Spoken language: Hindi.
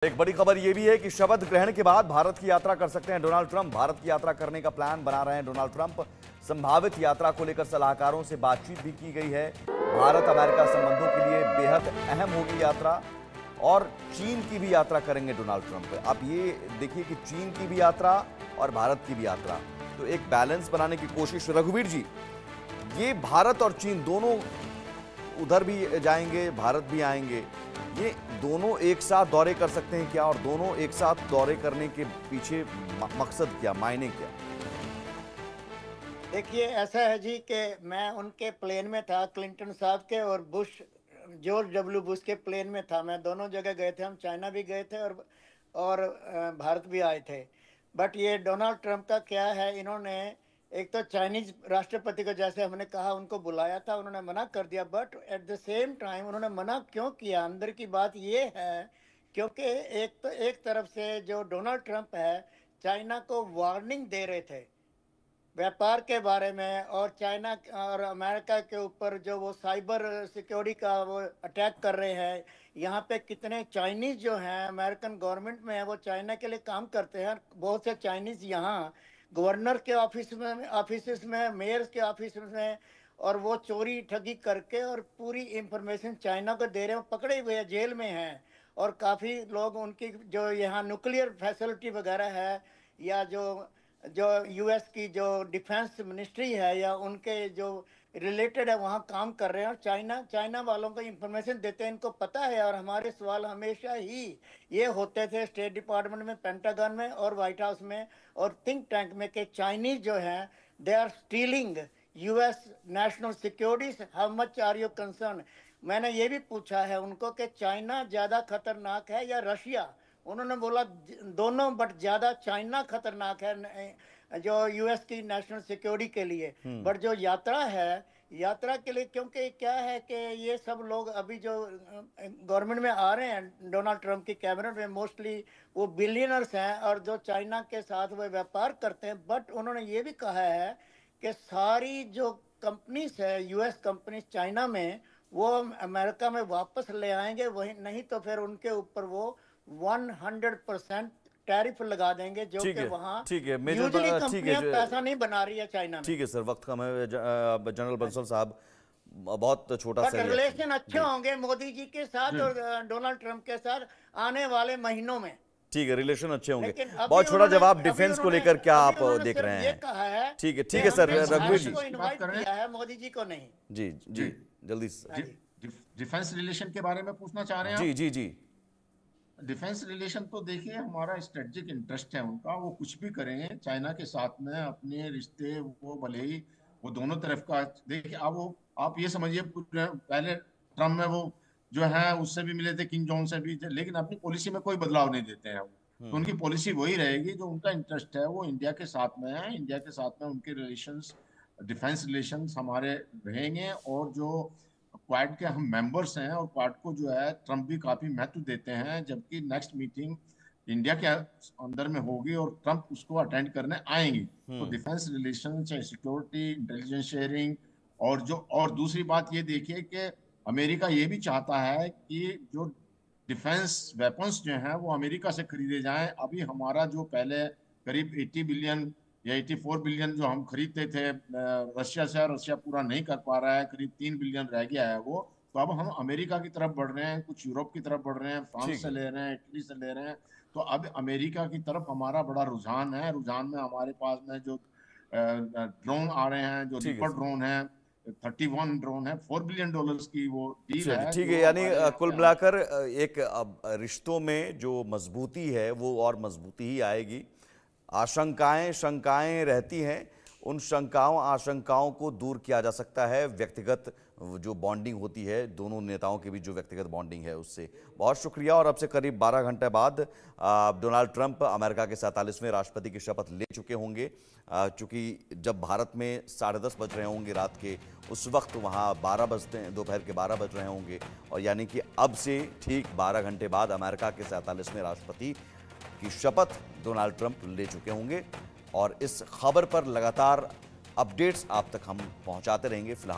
एक बड़ी खबर यह भी है कि शपथ ग्रहण के बाद भारत की यात्रा कर सकते हैं डोनाल्ड ट्रंप। भारत की यात्रा करने का प्लान बना रहे हैं डोनाल्ड ट्रंप। संभावित यात्रा को लेकर सलाहकारों से बातचीत भी की गई है। भारत अमेरिका संबंधों के लिए बेहद अहम होगी यात्रा और चीन की भी यात्रा करेंगे डोनाल्ड ट्रंप। आप ये देखिए कि चीन की भी यात्रा और भारत की भी यात्रा, तो एक बैलेंस बनाने की कोशिश। रघुवीर जी, ये भारत और चीन दोनों उधर भी जाएंगे, भारत भी आएंगे, ये दोनों एक साथ दौरे कर सकते हैं क्या? और दोनों एक साथ दौरे करने के पीछे मकसद क्या, मायने क्या? देखिए, ऐसा है जी कि मैं उनके प्लेन में था, क्लिंटन साहब के और जॉर्ज डब्ल्यू बुश के प्लेन में था। मैं दोनों जगह गए थे, हम चाइना भी गए थे और भारत भी आए थे। बट ये डोनाल्ड ट्रंप का क्या है, इन्होंने एक तो चाइनीज राष्ट्रपति को, जैसे हमने कहा, उनको बुलाया था, उन्होंने मना कर दिया। But at the same time उन्होंने मना क्यों किया, अंदर की बात ये है क्योंकि एक तरफ से जो डोनाल्ड ट्रंप है, चाइना को वार्निंग दे रहे थे व्यापार के बारे में, और चाइना और अमेरिका के ऊपर जो वो साइबर सिक्योरिटी का वो अटैक कर रहे हैं। यहाँ पे कितने चाइनीज जो हैं अमेरिकन गवर्नमेंट में है, वो चाइना के लिए काम करते हैं। बहुत से चाइनीज यहाँ गवर्नर के ऑफिस में, मेयर के ऑफिस में, और वो चोरी ठगी करके और पूरी इंफॉर्मेशन चाइना को दे रहे हैं, पकड़े हुए हैं, जेल में हैं। और काफ़ी लोग उनकी जो यहाँ न्यूक्लियर फैसिलिटी वगैरह है, या जो जो यूएस की जो डिफेंस मिनिस्ट्री है, या उनके जो रिलेटेड है, वहाँ काम कर रहे हैं। और चाइना वालों को इंफॉर्मेशन देते हैं, इनको पता है। और हमारे सवाल हमेशा ही ये होते थे स्टेट डिपार्टमेंट में, पेंटागन में और व्हाइट हाउस में और थिंक टैंक में, कि चाइनीज जो हैं they are stealing US national security, how much are you concern. मैंने ये भी पूछा है उनको कि चाइना ज़्यादा खतरनाक है या रशिया। उन्होंने बोला दोनों, बट ज्यादा चाइना खतरनाक है जो यूएस की नेशनल सिक्योरिटी के लिए। बट जो यात्रा है, यात्रा के लिए, क्योंकि क्या है कि ये सब लोग अभी जो गवर्नमेंट में आ रहे हैं डोनाल्ड ट्रंप की कैबिनेट में, मोस्टली वो बिलियनर्स हैं और जो चाइना के साथ वो व्यापार करते हैं। बट उन्होंने ये भी कहा है कि सारी जो कंपनीज है, यूएस कंपनीज चाइना में, वो अमेरिका में वापस ले आएंगे। वही नहीं तो फिर उनके ऊपर वो 100% टैरिफ लगा देंगे, जो ठीक कि है, वहाँ ठीक है मेजर, यूजली ठीक है कंपनियां पैसा नहीं बना रही है चाइना में। ठीक है सर, वक्त कम है। जनरल बंसल साहब, बहुत छोटा बट सा रिएक्शन। रिलेशन अच्छे जी होंगे मोदी जी के साथ और डोनाल्ड ट्रंप के साथ आने वाले महीनों में। ठीक है, रिलेशन अच्छे होंगे। लेकिन बहुत छोटा जवाब, अभी डिफेंस को उन्होंने लेकर क्या अभी आप उन्होंने देख सिर्फ रहे ये हैं? कहा है ठीक है, कि ठीक है सर, हमने रघुवीर भारत जी। को इनवाइट किया है, मोदी जी को नहीं। जी जी जी, जल्दी से। हाँ जी। डिफेंस रिलेशन के बारे में पूछना चाह रहे हैं जी आप? जी जी। डिफेंस रिलेशन तो देखिए, हमारा स्ट्रेटेजिक इंटरेस्ट है उनका, वो कुछ भी करें चाइना के साथ में अपने रिश्ते, वो भले ही वो दोनों तरफ का। देखिए आप ये समझिए, पहले ट्रम्प में वो जो है उससे भी मिले थे, किम जोंग से भी, लेकिन अपनी पॉलिसी में कोई बदलाव नहीं देते हैं वो। तो उनकी पॉलिसी वही रहेगी, जो उनका इंटरेस्ट है वो इंडिया के साथ में है। इंडिया के साथ में उनके रिलेशंस, डिफेंस रिलेशंस हमारे रहेंगे। और जो क्वाड के हम मेंबर्स हैं, और क्वाड को जो है ट्रम्प भी काफी महत्व देते हैं, जबकि नेक्स्ट मीटिंग इंडिया के अंदर में होगी और ट्रम्प उसको अटेंड करने आएंगी। तो डिफेंस रिलेशन, चाहे सिक्योरिटी, इंटेलिजेंस शेयरिंग, और दूसरी बात ये देखिए कि अमेरिका ये भी चाहता है कि जो डिफेंस वेपन्स जो हैं वो अमेरिका से खरीदे जाएं। अभी हमारा जो पहले करीब 80 बिलियन या 84 बिलियन जो हम खरीदते थे रशिया से, रशिया पूरा नहीं कर पा रहा है, करीब 3 बिलियन रह गया है वो। तो अब हम अमेरिका की तरफ बढ़ रहे हैं, कुछ यूरोप की तरफ बढ़ रहे हैं, फ्रांस ठीक से है, ले रहे हैं, इटली से ले रहे हैं। तो अब अमेरिका की तरफ हमारा बड़ा रुझान है। रुझान में हमारे पास में जो ड्रोन आ रहे हैं, जो ठीक है रिपर सर। ड्रोन है, 31 ड्रोन है, $4 बिलियन की वो डील चलिए है ठीक है, जो यानी हमारे यहाँ कुल पे आने। मिलाकर एक अब रिश्तों में जो मजबूती है वो और मजबूती ही आएगी। आशंकाएं शंकाएं रहती हैं, उन शंकाओं आशंकाओं को दूर किया जा सकता है व्यक्तिगत जो बॉन्डिंग होती है, दोनों नेताओं के बीच जो व्यक्तिगत बॉन्डिंग है उससे। बहुत शुक्रिया। और अब से करीब 12 घंटे बाद डोनाल्ड ट्रंप अमेरिका के 47वें राष्ट्रपति की शपथ ले चुके होंगे। चूंकि जब भारत में 10:30 बज रहे होंगे रात के, उस वक्त वहाँ 12 बजते हैं, दोपहर के 12 बज रहे होंगे। और यानी कि अब से ठीक 12 घंटे बाद अमेरिका के 47वें राष्ट्रपति की शपथ डोनाल्ड ट्रंप ले चुके होंगे। और इस खबर पर लगातार अपडेट्स आप तक हम पहुंचाते रहेंगे। फिलहाल